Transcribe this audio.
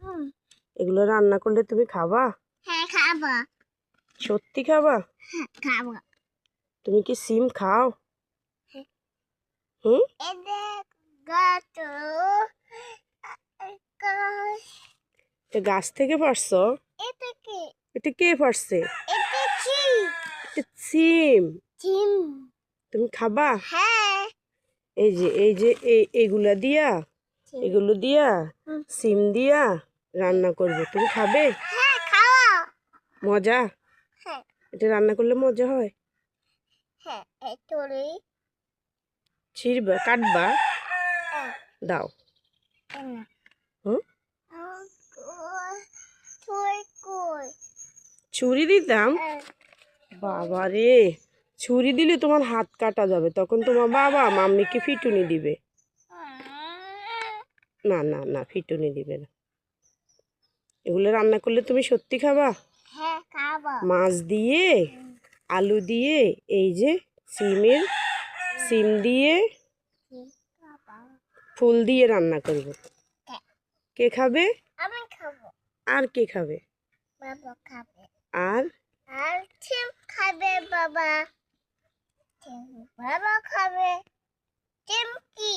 হুম। এগুলো রান্না করলে তুমি খাবা? হ্যাঁ, খাবো। সত্যি খাবা? হ্যাঁ, খাবো। তুমি কি সিম খাও? হ্যাঁ। হুম? এদের গাছ গাছ এটা গাছ থেকে পারছো? এটা কি? এটা কে পারছে? এটা চিম এটা সিম। চিম। তুমি খাবা? হ্যাঁ। এই যে এগুলা দিয়া, চিম। এগুলো দিয়া হুম। সিম দিয়া রান্না করবে, তুমি খাবে? হ্যাঁ, খাওয়া। মজা? হ্যাঁ। এটা রান্না করলে মজা হয়? হ্যাঁ, এতরে ছিঁড়বা, কাটবা? দাও। না। হুম? তুই কই? ছুরি দিতাম? বাবা রে, ছুরি দিলে তোমার হাত কাটা যাবে, তখন তোমার বাবা মাম্মিকে ফিটুনি দিবে। না না না, ফিটুনি দিবে না। এগুলো রান্না করলে তুমি সত্যি খাবা? হ্যাঁ, খাবো। মাছ দিয়ে, আলু দিয়ে, এই যে সিম দিয়ে, ফুল দিয়ে রান্না করব। কে খাবে? আমি খাবো। আর কে খাবে? বাবা খাবে। আর আর চিম খাবে বাবা। বাবা খাবে। চিম কি?